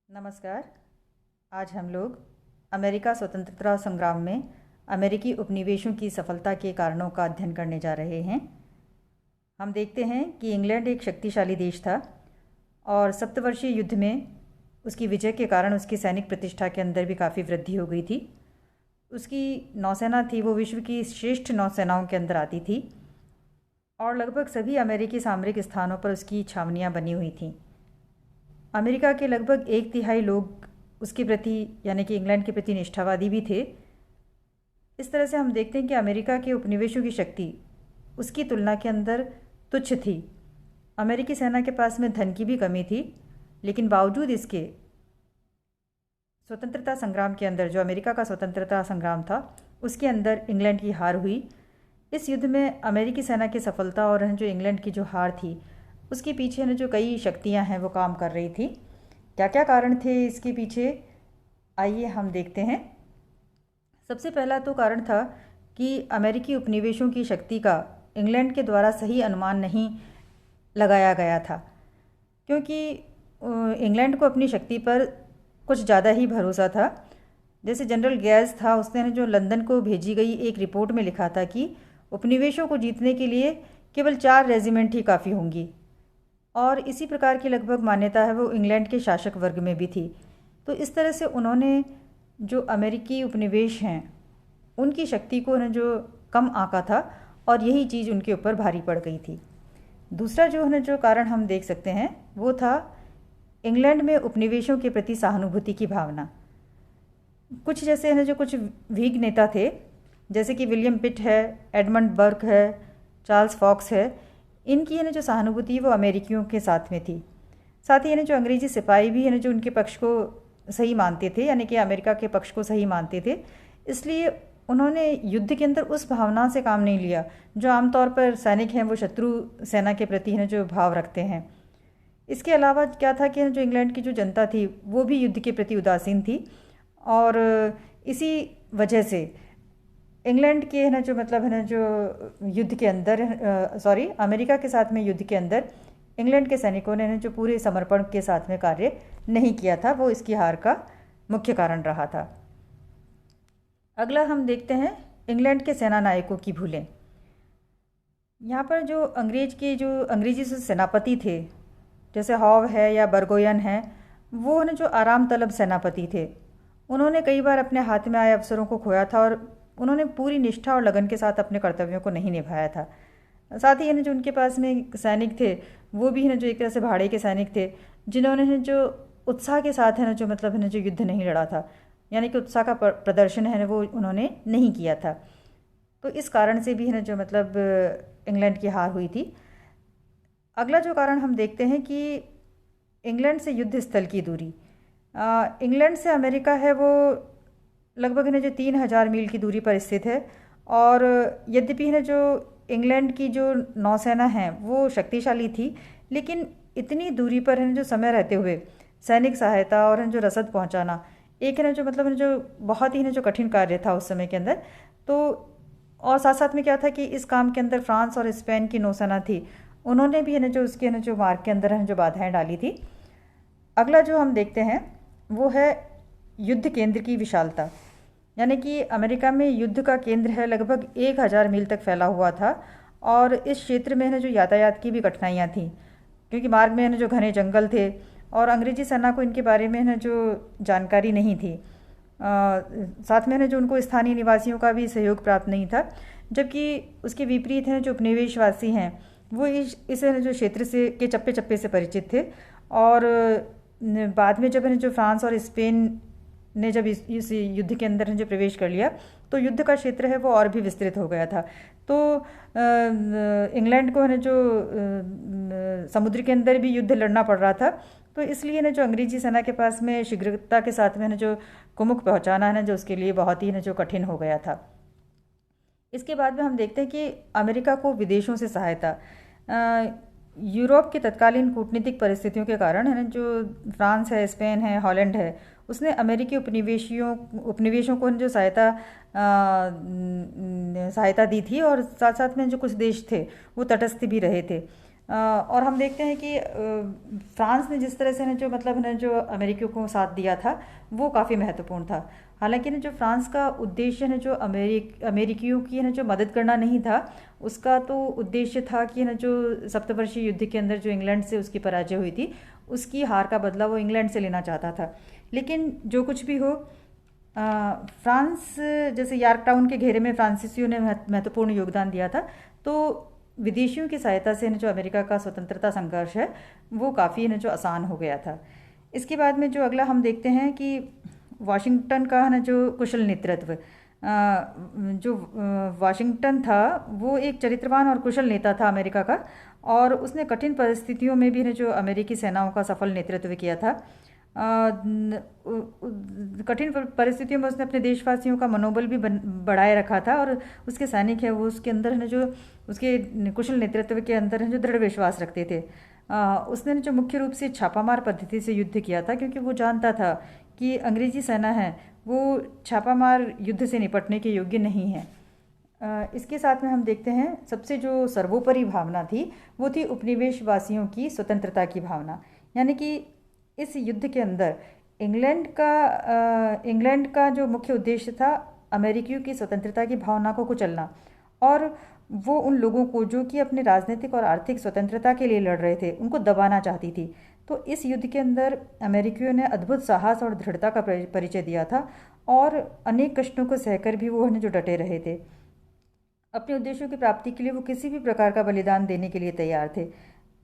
नमस्कार। आज हम लोग अमेरिका स्वतंत्रता संग्राम में अमेरिकी उपनिवेशों की सफलता के कारणों का अध्ययन करने जा रहे हैं। हम देखते हैं कि इंग्लैंड एक शक्तिशाली देश था और सप्तवर्षीय युद्ध में उसकी विजय के कारण उसकी सैनिक प्रतिष्ठा के अंदर भी काफ़ी वृद्धि हो गई थी। उसकी नौसेना थी वो विश्व की श्रेष्ठ नौसेनाओं के अंदर आती थी और लगभग सभी अमेरिकी सामरिक स्थानों पर उसकी छावनियाँ बनी हुई थीं। अमेरिका के लगभग 1/3 लोग उसके प्रति यानी कि इंग्लैंड के प्रति निष्ठावादी भी थे। इस तरह से हम देखते हैं कि अमेरिका के उपनिवेशों की शक्ति उसकी तुलना के अंदर तुच्छ थी। अमेरिकी सेना के पास में धन की भी कमी थी, लेकिन बावजूद इसके स्वतंत्रता संग्राम के अंदर, जो अमेरिका का स्वतंत्रता संग्राम था, उसके अंदर इंग्लैंड की हार हुई। इस युद्ध में अमेरिकी सेना की सफलता और जो इंग्लैंड की जो हार थी उसके पीछे जो कई शक्तियां हैं वो काम कर रही थी। क्या क्या कारण थे इसके पीछे, आइए हम देखते हैं। सबसे पहला तो कारण था कि अमेरिकी उपनिवेशों की शक्ति का इंग्लैंड के द्वारा सही अनुमान नहीं लगाया गया था, क्योंकि इंग्लैंड को अपनी शक्ति पर कुछ ज़्यादा ही भरोसा था। जैसे जनरल गैज था, उसने जो लंदन को भेजी गई एक रिपोर्ट में लिखा था कि उपनिवेशों को जीतने के लिए केवल 4 रेजिमेंट ही काफ़ी होंगी, और इसी प्रकार की लगभग मान्यता है वो इंग्लैंड के शासक वर्ग में भी थी। तो इस तरह से उन्होंने जो अमेरिकी उपनिवेश हैं उनकी शक्ति को जो कम आंका था और यही चीज़ उनके ऊपर भारी पड़ गई थी। दूसरा जो कारण हम देख सकते हैं वो था इंग्लैंड में उपनिवेशों के प्रति सहानुभूति की भावना। कुछ जैसे जो कुछ व्हिग नेता थे, जैसे कि विलियम पिट है, एडमंड बर्क है, चार्ल्स फॉक्स है, इनकी जो सहानुभूति वो अमेरिकियों के साथ में थी। साथ ही जो अंग्रेजी सिपाही भी जो उनके पक्ष को सही मानते थे, यानी कि अमेरिका के पक्ष को सही मानते थे। इसलिए उन्होंने युद्ध के अंदर उस भावना से काम नहीं लिया जो आमतौर पर सैनिक हैं वो शत्रु सेना के प्रति जो भाव रखते हैं। इसके अलावा क्या था कि जो इंग्लैंड की जो जनता थी वो भी युद्ध के प्रति उदासीन थी, और इसी वजह से इंग्लैंड के जो युद्ध के अंदर अमेरिका के साथ में युद्ध के अंदर इंग्लैंड के सैनिकों ने जो पूरे समर्पण के साथ में कार्य नहीं किया था, वो इसकी हार का मुख्य कारण रहा था। अगला हम देखते हैं इंग्लैंड के सेना नायकों की भूलें। यहाँ पर जो अंग्रेजी से सेनापति थे, जैसे हॉव है या बर्गोयन है, वो जो आराम तलब सेनापति थे, उन्होंने कई बार अपने हाथ में आए अवसरों को खोया था और उन्होंने पूरी निष्ठा और लगन के साथ अपने कर्तव्यों को नहीं निभाया था। साथ ही जो उनके पास में सैनिक थे वो भी जो एक तरह से भाड़े के सैनिक थे, जिन्होंने जो उत्साह के साथ जो युद्ध नहीं लड़ा था, यानी कि उत्साह का प्रदर्शन है वो उन्होंने नहीं किया था। तो इस कारण से भी जो इंग्लैंड की हार हुई थी। अगला जो कारण हम देखते हैं कि इंग्लैंड से युद्ध स्थल की दूरी। इंग्लैंड से अमेरिका है वो लगभग जो 3000 मील की दूरी पर स्थित है, और यद्यपि जो इंग्लैंड की जो नौसेना है वो शक्तिशाली थी, लेकिन इतनी दूरी पर जो समय रहते हुए सैनिक सहायता और जो रसद पहुंचाना एक जो बहुत ही जो कठिन कार्य था उस समय के अंदर। तो और साथ साथ में क्या था कि इस काम के अंदर फ्रांस और स्पेन की नौसेना थी, उन्होंने भी जो उसके जो मार्ग के अंदर जो बाधाएं डाली थी। अगला जो हम देखते हैं वो है युद्ध केंद्र की विशालता, यानी कि अमेरिका में युद्ध का केंद्र है लगभग 1000 मील तक फैला हुआ था, और इस क्षेत्र में जो यातायात की भी कठिनाइयाँ थीं, क्योंकि मार्ग में जो घने जंगल थे और अंग्रेजी सेना को इनके बारे में जो जानकारी नहीं थी। साथ में जो उनको स्थानीय निवासियों का भी सहयोग प्राप्त नहीं था, जबकि उसके विपरीत जो उपनिवेशवासी हैं वो इस जो क्षेत्र से के चप्पे चप्पे से परिचित थे। और बाद में जब जो फ्रांस और स्पेन ने जब इस युद्ध के अंदर जो प्रवेश कर लिया, तो युद्ध का क्षेत्र है वो और भी विस्तृत हो गया था। तो इंग्लैंड को जो समुद्र के अंदर भी युद्ध लड़ना पड़ रहा था, तो इसलिए जो अंग्रेजी सेना के पास में शीघ्रता के साथ में जो कुमुक पहुंचाना है जो उसके लिए बहुत ही जो कठिन हो गया था। इसके बाद में हम देखते हैं कि अमेरिका को विदेशों से सहायता। यूरोप के तत्कालीन कूटनीतिक परिस्थितियों के कारण जो फ्रांस है, स्पेन है, हॉलैंड है, उसने अमेरिकी उपनिवेशों को जो सहायता दी थी, और साथ साथ में जो कुछ देश थे वो तटस्थ भी रहे थे। और हम देखते हैं कि फ्रांस ने जिस तरह से जो मतलब ने जो अमेरिकियों को साथ दिया था वो काफ़ी महत्वपूर्ण था। हालांकि जो फ्रांस का उद्देश्य जो अमेरिकियों की जो मदद करना नहीं था, उसका तो उद्देश्य था कि जो सप्तवर्षीय युद्ध के अंदर जो इंग्लैंड से उसकी पराजय हुई थी, उसकी हार का बदला वो इंग्लैंड से लेना चाहता था। लेकिन जो कुछ भी हो, फ्रांस जैसे यार्क टाउन के घेरे में फ्रांसीसियों ने महत्वपूर्ण योगदान दिया था, तो विदेशियों की सहायता से जो अमेरिका का स्वतंत्रता संघर्ष है वो काफ़ी जो आसान हो गया था। इसके बाद में जो अगला हम देखते हैं कि वाशिंगटन का जो कुशल नेतृत्व, जो वाशिंगटन था वो एक चरित्रवान और कुशल नेता था अमेरिका का, और उसने कठिन परिस्थितियों में भी जो अमेरिकी सेनाओं का सफल नेतृत्व किया था। कठिन परिस्थितियों में उसने अपने देशवासियों का मनोबल भी बढ़ाए रखा था, और उसके सैनिक है वो उसके अंदर जो उसके कुशल नेतृत्व के अंदर जो दृढ़ विश्वास रखते थे। उसने जो मुख्य रूप से छापामार पद्धति से युद्ध किया था, क्योंकि वो जानता था कि अंग्रेजी सेना है वो छापामार युद्ध से निपटने के योग्य नहीं है। इसके साथ में हम देखते हैं सबसे जो सर्वोपरि भावना थी वो थी उपनिवेशवासियों की स्वतंत्रता की भावना। यानी कि इस युद्ध के अंदर इंग्लैंड का जो मुख्य उद्देश्य था अमेरिकियों की स्वतंत्रता की भावना को कुचलना, और वो उन लोगों को जो कि अपने राजनीतिक और आर्थिक स्वतंत्रता के लिए लड़ रहे थे उनको दबाना चाहती थी। तो इस युद्ध के अंदर अमेरिकियों ने अद्भुत साहस और दृढ़ता का परिचय दिया था, और अनेक कष्टों को सहकर भी वो जो डटे रहे थे। अपने उद्देश्यों की प्राप्ति के लिए वो किसी भी प्रकार का बलिदान देने के लिए तैयार थे।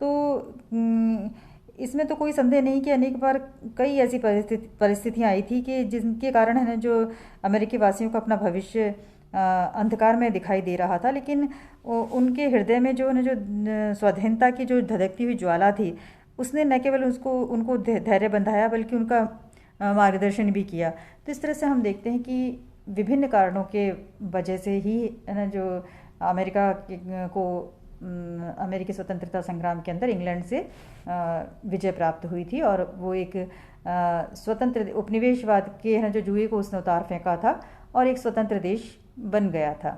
तो इसमें तो कोई संदेह नहीं कि अनेक बार कई ऐसी परिस्थितियाँ आई थी कि जिनके कारण है जो अमेरिकी वासियों का अपना भविष्य अंधकार में दिखाई दे रहा था, लेकिन उनके हृदय में जो स्वाधीनता की जो धधकती हुई ज्वाला थी, उसने न केवल उनको धैर्य बंधाया बल्कि उनका मार्गदर्शन भी किया। तो इस तरह से हम देखते हैं कि विभिन्न कारणों के वजह से ही जो अमेरिका को अमेरिकी स्वतंत्रता संग्राम के अंदर इंग्लैंड से विजय प्राप्त हुई थी, और वो एक स्वतंत्र उपनिवेशवाद के जो जुए को उसने उतार फेंका था और एक स्वतंत्र देश बन गया था।